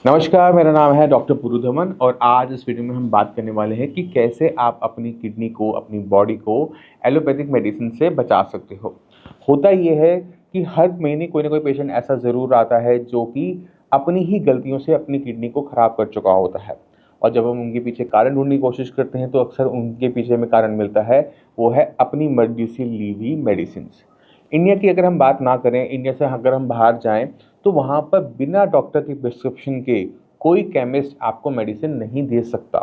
नमस्कार, मेरा नाम है डॉक्टर पुरुधमन और आज इस वीडियो में हम बात करने वाले हैं कि कैसे आप अपनी किडनी को, अपनी बॉडी को एलोपैथिक मेडिसिन से बचा सकते हो। होता ये है कि हर महीने कोई ना कोई पेशेंट ऐसा ज़रूर आता है जो कि अपनी ही गलतियों से अपनी किडनी को ख़राब कर चुका होता है और जब हम उनके पीछे कारण ढूँढने की कोशिश करते हैं तो अक्सर उनके पीछे में कारण मिलता है, वो है अपनी मर्ज़ी से ली हुई मेडिसिन्स। इंडिया की अगर हम बात ना करें, इंडिया से अगर हम बाहर जाएँ तो वहाँ पर बिना डॉक्टर की प्रिस्क्रिप्शन के कोई केमिस्ट आपको मेडिसिन नहीं दे सकता।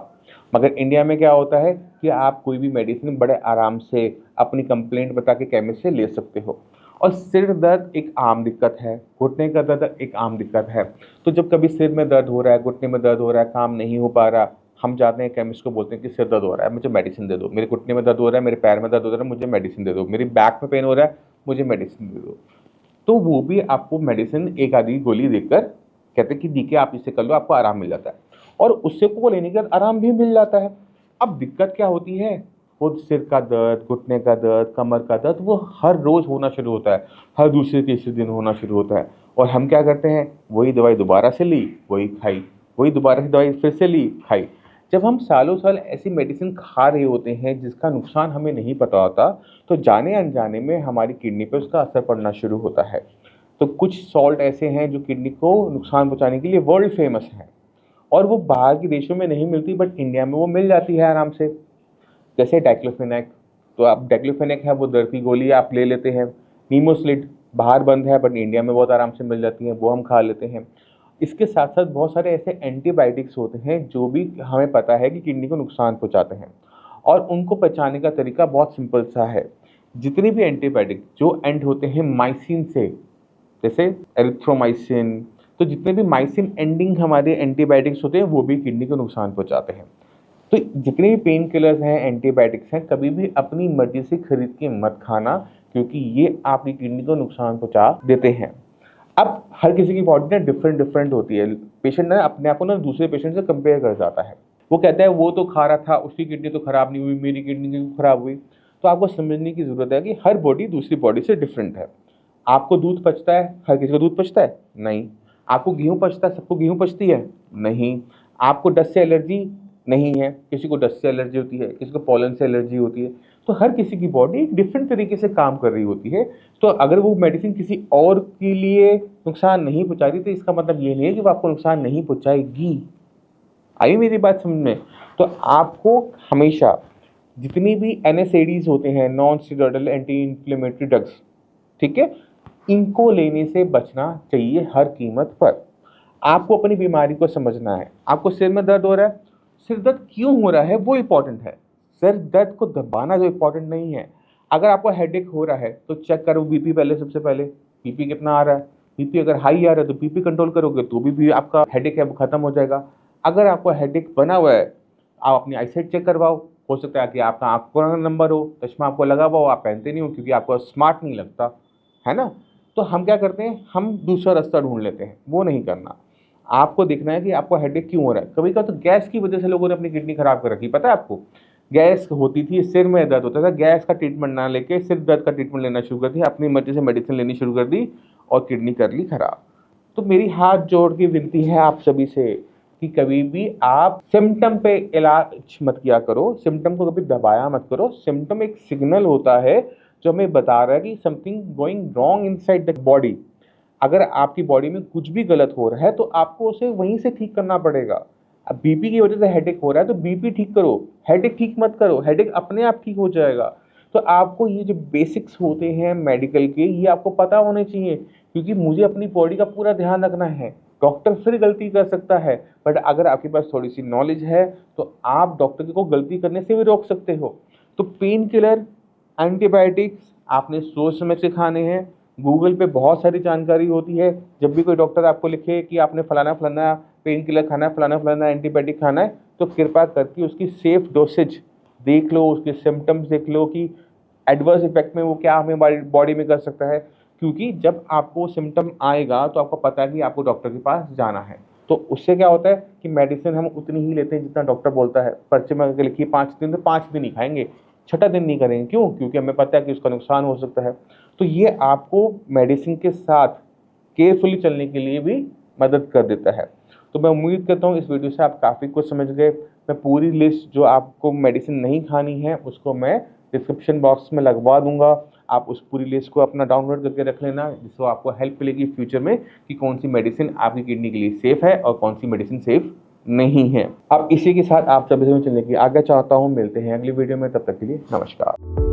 मगर इंडिया में क्या होता है कि आप कोई भी मेडिसिन बड़े आराम से अपनी कंप्लेंट बता के केमिस्ट से ले सकते हो। और सिर दर्द एक आम दिक्कत है, घुटने का दर्द एक आम दिक्कत है। तो जब कभी सिर में दर्द हो रहा है, घुटने में दर्द हो रहा है, काम नहीं हो पा रहा, हम जाते हैं केमिस्ट को बोलते हैं कि सिर दर्द हो रहा है, मुझे मेडिसिन दे दो। मेरे घुटने में दर्द हो रहा है, मेरे पैर में दर्द हो रहा है, मुझे मेडिसिन दे दो। मेरी बैक में पेन हो रहा है, मुझे मेडिसिन दे दो। तो वो भी आपको मेडिसिन एक आधी गोली देकर कहते हैं कि देखिए आप इसे कर लो, आपको आराम मिल जाता है और उससे को लेने के बाद आराम भी मिल जाता है। अब दिक्कत क्या होती है, वो सिर का दर्द, घुटने का दर्द, कमर का दर्द वो हर रोज़ होना शुरू होता है, हर दूसरे तीसरे दिन होना शुरू होता है। और हम क्या करते हैं, वही दवाई दोबारा से ली, वही खाई, वही दोबारा से दवाई फिर से ली, खाई। जब हम सालों साल ऐसी मेडिसिन खा रहे होते हैं जिसका नुकसान हमें नहीं पता होता, तो जाने अनजाने में हमारी किडनी पे उसका असर पड़ना शुरू होता है। तो कुछ सॉल्ट ऐसे हैं जो किडनी को नुकसान पहुंचाने के लिए वर्ल्ड फेमस हैं और वो बाहर के देशों में नहीं मिलती, बट इंडिया में वो मिल जाती है आराम से। जैसे डाइक्लोफेनेक, तो आप डाइक्लोफेनेक है वो दर्द की गोली आप ले लेते हैं। नीमोसिलिड बाहर बंद है बट इंडिया में बहुत आराम से मिल जाती है, वो हम खा लेते हैं। इसके साथ साथ बहुत सारे ऐसे एंटीबायोटिक्स होते हैं जो भी हमें पता है कि किडनी को नुकसान पहुंचाते हैं और उनको पहचानने का तरीका बहुत सिंपल सा है। जितने भी एंटीबायोटिक जो एंड होते हैं माइसिन से, जैसे एरिथ्रोमाइसिन, तो जितने भी माइसिन एंडिंग हमारे एंटीबायोटिक्स होते हैं वो भी किडनी को नुकसान पहुंचाते हैं। तो जितने भी पेन किलर्स हैं, एंटीबायोटिक्स हैं, कभी भी अपनी मर्जी से खरीद के मत खाना, क्योंकि ये आपकी किडनी को नुकसान पहुंचा देते हैं। अब हर किसी की बॉडी ना डिफरेंट होती है। पेशेंट ना अपने आप को ना दूसरे पेशेंट से कंपेयर कर जाता है। वो कहता है वो तो खा रहा था, उसकी किडनी तो खराब नहीं हुई, मेरी किडनी क्यों खराब हुई। तो आपको समझने की ज़रूरत है कि हर बॉडी दूसरी बॉडी से डिफरेंट है। आपको दूध पचता है, हर किसी को दूध पचता है नहीं। आपको गेहूँ पचता है, सबको गेहूँ पचती है नहीं। आपको डस्ट से एलर्जी नहीं है, किसी को डस्ट से एलर्जी होती है, किसी को पॉलन से एलर्जी होती है। तो हर किसी की बॉडी डिफरेंट तरीके से काम कर रही होती है। तो अगर वो मेडिसिन किसी और के लिए नुकसान नहीं पहुंचा रही तो इसका मतलब ये नहीं है कि वो आपको नुकसान नहीं पहुंचाएगी। आई मेरी बात समझ में? तो आपको हमेशा जितनी भी एनएसएडीज होते हैं, non steroidal anti inflammatory drugs, ठीक है, इनको लेने से बचना चाहिए हर कीमत पर। आपको अपनी बीमारी को समझना है। आपको सिर में दर्द हो रहा है, सिर दर्द क्यों हो रहा है वो इंपॉर्टेंट है, सिर दर्द को दबाना जो इंपॉर्टेंट नहीं है। अगर आपको हेडेक हो रहा है तो चेक करो बीपी पहले, सबसे पहले बीपी कितना आ रहा है। बीपी अगर हाई आ रहा है तो बीपी कंट्रोल करोगे तो भी आपका हेडेक है वो खत्म हो जाएगा। अगर आपको हेडेक बना हुआ है, आप अपनी आईसाइट चेक करवाओ। हो सकता है कि आपका आँख का नंबर हो, चश्मा आपको लगा हुआ हो, आप पहनते नहीं हो क्योंकि आपको स्मार्ट नहीं लगता है ना। तो हम क्या करते हैं, हम दूसरा रास्ता ढूंढ लेते हैं, वो नहीं करना। आपको देखना है कि आपको हेडेक क्यों हो रहा है। कभी कभी तो गैस की वजह से लोगों ने अपनी किडनी खराब कर रखी, पता है आपको। गैस होती थी, सिर में दर्द होता था, गैस का ट्रीटमेंट ना लेके सिर दर्द का ट्रीटमेंट लेना शुरू कर दिया, अपनी मर्जी से मेडिसिन लेनी शुरू कर दी और किडनी कर ली खराब। तो मेरी हाथ जोड़ के विनती है आप सभी से कि कभी भी आप सिम्टम पे इलाज मत किया करो, सिम्टम को कभी दबाया मत करो। सिम्टम एक सिग्नल होता है जो हमें बता रहा है कि something going wrong inside the body. अगर आपकी बॉडी में कुछ भी गलत हो रहा है तो आपको उसे वहीं से ठीक करना पड़ेगा। अब बीपी की वजह से हेडेक हो रहा है तो बीपी ठीक करो, हेडेक ठीक मत करो, हेडेक अपने आप ठीक हो जाएगा। तो आपको ये जो बेसिक्स होते हैं मेडिकल के, ये आपको पता होने चाहिए, क्योंकि मुझे अपनी बॉडी का पूरा ध्यान रखना है। डॉक्टर फिर गलती कर सकता है, बट अगर आपके पास थोड़ी सी नॉलेज है तो आप डॉक्टर को गलती करने से भी रोक सकते हो। तो पेन किलर, एंटीबायोटिक्स आपने सोच समझ के खाने हैं। गूगल पे बहुत सारी जानकारी होती है। जब भी कोई डॉक्टर आपको लिखे कि आपने फलाना फलाना पेन किलर खाना है, फलाना फलाना एंटीबायोटिक खाना है, तो कृपा करके उसकी सेफ डोसेज देख लो, उसके सिम्टम्स देख लो कि एडवर्स इफेक्ट में वो क्या हमें बॉडी में कर सकता है। क्योंकि जब आपको सिम्टम आएगा तो आपको पता है कि आपको डॉक्टर के पास जाना है। तो उससे क्या होता है कि मेडिसिन हम उतनी ही लेते हैं जितना डॉक्टर बोलता है। पर्चे में अगर लिखिए 5 दिन, तो 5 दिन ही खाएंगे, छठा दिन नहीं करेंगे। क्यों? क्योंकि हमें पता है कि उसका नुकसान हो सकता है। तो ये आपको मेडिसिन के साथ केयरफुली चलने के लिए भी मदद कर देता है। तो मैं उम्मीद करता हूँ इस वीडियो से आप काफ़ी कुछ समझ गए। मैं पूरी लिस्ट जो आपको मेडिसिन नहीं खानी है उसको मैं डिस्क्रिप्शन बॉक्स में लगवा दूंगा। आप उस पूरी लिस्ट को अपना डाउनलोड करके रख लेना, जिससे आपको हेल्प मिलेगी फ्यूचर में कि कौन सी मेडिसिन आपकी किडनी के लिए सेफ़ है और कौन सी मेडिसिन सेफ़ नहीं है। अब इसी के साथ आप सभी से चलने की आज्ञा चाहता हूँ। मिलते हैं अगली वीडियो में, तब तक के लिए नमस्कार।